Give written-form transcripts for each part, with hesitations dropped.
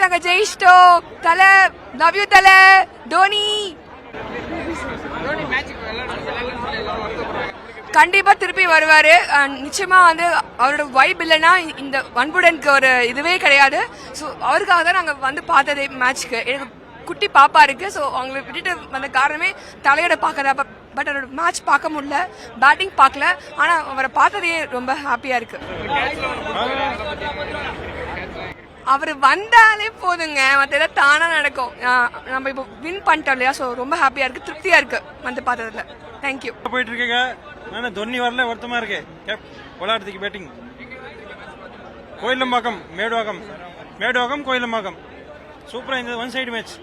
இன்னைக்கு நாங்க ஜெயிச்சிட்டோம். தல லவ் யூ தல தோனி. கண்டிப்பா திருப்பி வருவாரு. நிச்சயமா வந்து அவரோட வைப் இல்லைன்னா இந்த வன்புடனுக்கு ஒரு இதுவே கிடையாது. ஸோ அவருக்காக தான் நாங்க வந்து பார்த்ததே மேட்ச்க்கு. எனக்கு குட்டி பாப்பா இருக்கு. ஸோ அவங்களை விட்டுட்டு வந்த காரணமே தலையோட பார்க்கறதா. பட் அவரோட மேட்ச் பார்க்க முடியல, பேட்டிங் பார்க்கல. ஆனா அவரை பார்த்ததே ரொம்ப ஹாப்பியா இருக்கு. அவர் வந்தாலே போதுங்க, மற்ற தானா நடக்கும். நம்ம இப்போ வின் பண்ணிட்டோம் இல்லையா, ஸோ ரொம்ப ஹாப்பியா இருக்கு, திருப்தியா இருக்கு வந்து பார்த்ததுல. தேங்க்யூ. போயிட்டு இருக்கீங்க. நான் தோனி வரல, வருத்தமா இருக்கு. விளையாடுறதுக்கு பேட்டிங் கோயிலம்பாக்கம் மேடுவாக்கம் கோயிலம்பாக்கம் சூப்பரா இருந்தது. One side match.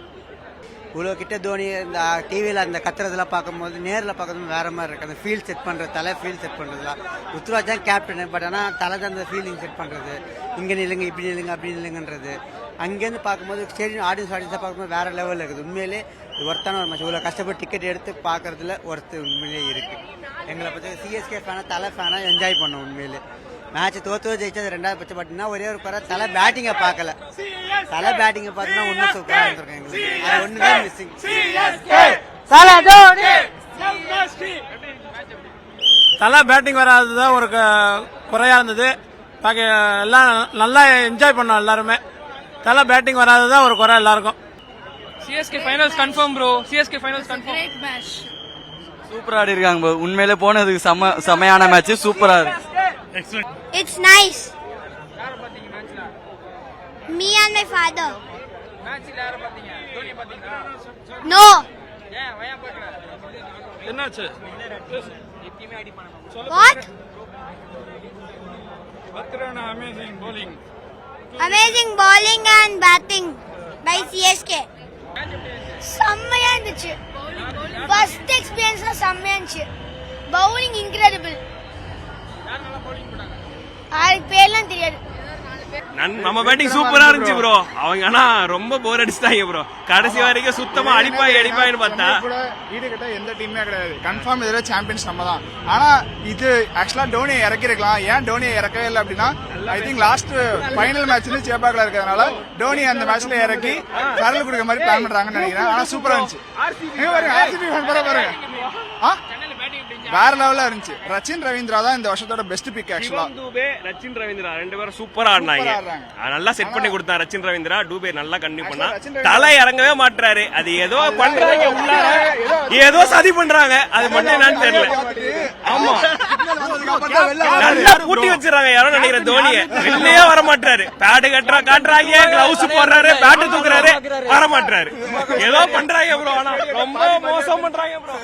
இவ்வளோ கிட்ட தோனி இந்த டிவியில் அந்த கத்துறதெல்லாம் பார்க்கும்போது நேரில் பார்க்கறது வேற மாதிரி இருக்கு. அந்த ஃபீல் செட் பண்ணுறது, தலை ஃபீல் செட் பண்ணுறதுலாம் ருத்ராஜ் தான் கேப்டனு. பட் ஆனால் தலை தான் அந்த ஃபீலிங் செட் பண்ணுறது. இங்கே நில்லுங்க, இப்படி நில்லுங்க, அப்படி நில்லுங்கன்றது. அங்கேருந்து பார்க்கும்போது ஸ்டேடியம் ஆடியன்ஸாக பார்க்கும்போது வேற லெவலில் இருக்குது. உண்மையிலே ஒருத்தான ஒரு மேட்ச். இவ்வளோ கஷ்டப்பட்டு டிக்கெட் எடுத்து பார்க்கறதுல ஒருத்தர் உண்மையிலே இருக்கு. எங்களை பற்றி சிஎஸ்கே ஃபேனாக தலை ஃபேனாக என்ஜாய் பண்ணோம். உண்மையிலே மேட்ச் தோத்து ஜெயிச்சது ரெண்டாவது பட்சம். பார்த்தீங்கன்னா ஒரே ஒரு குறை, தலை பேட்டிங்கை பார்க்கல. தலை பேட்டிங்கை பார்த்தீங்கன்னா ஒன்றும் சூப்பராக இருந்திருக்கும் எங்களுக்கு. அது ஒன்று தான் மிஸ்ஸிங். தலை பேட்டிங் வராதுதான் ஒரு குறையா இருந்தது. பாக்க எல்லாம் நல்லா என்ஜாய் பண்ணோம் எல்லாருமே. தலை பேட்டிங் வராதுதான் ஒரு குறை எல்லாருக்கும். CSK finals confirm bro. CSK finals confirm. Great match. சூப்பரா ஆடி இருக்காங்க ப்ரோ. உண்மையிலே போனதுக்கு செமையான மேட்ச். சூப்பரா இருக்கு. It's nice. Me and my father. No. என்னாச்சு? What? Amazing bowling and batting by CSK. செம்மையா இருந்துச்சு. ஃபர்ஸ்ட் எக்ஸ்பீரியன்ஸ்ல செம்மையா இருந்துச்சு. Bowling incredible. அதுக்கு பேர்லாம் தெரியாது. நம்ம பேட்டிங் சூப்பரா இருந்துச்சு ப்ரோ. அவங்க ஆனா ரொம்ப போர் அடிச்சிட்டாங்க ப்ரோ. கடைசி வரைக்கும் சுத்தமா அடிப்பாயின்னு பார்த்தா ஈடுகட்ட எந்த டீமே கிடையாது. கன்ஃபார்ம் இதுல சாம்பியன்ஸ் நம்ம தான். ஆனா இது ஆக்சுவலா டோனியை இறக்கிருக்கலாம். ஏன் டோனியை இறக்கவே இல்லை அப்படின்னா, ஐ திங்க் லாஸ்ட் ஃபைனல் மேட்ச்ல சேப்பாக்கல இருக்கிறதுனால டோனி அந்த மேட்ச்ல இறக்கி கரல் கொடுக்க மாதிரி பிளான் பண்றாங்கன்னு நினைக்கிறேன். ஆனா சூப்பரா இருந்துச்சு. பாருங்க வேற லெவலா இருந்துச்சு. ரச்சின் ரவீந்திரா தான் இந்த வருஷத்தோட பெஸ்ட் பிக். ஆக்சுவலா ரச்சின் ரவீந்திரா ரெண்டு பேரும் சூப்பரா ஆடினாங்க. நல்லா செட் பண்ணி கொடுத்தா ரச்சின் ரவீந்திரா. டூபே நல்லா கண்டினியூ பண்ணா. தலை இறங்கவே மாட்டாரு. அது ஏதோ பண்றாங்க, ஏதோ சதி பண்றாங்க. அது மட்டும் என்னன்னு தெரியல. ஆமா நல்லா பூட்டி வச்சிடறாங்க. யாரோ நினைக்கிறேன் தோனியை வெளியே வர மாட்டாரு. பேடு காட்டுறாங்க, கிளவுஸ் போடுறாரு, பேட்டு தூக்குறாரு, வர மாட்டாரு. ஏதோ பண்றாங்க ப்ரோ. ஆனா ரொம்ப மோசம் பண்றாங்க ப்ரோ.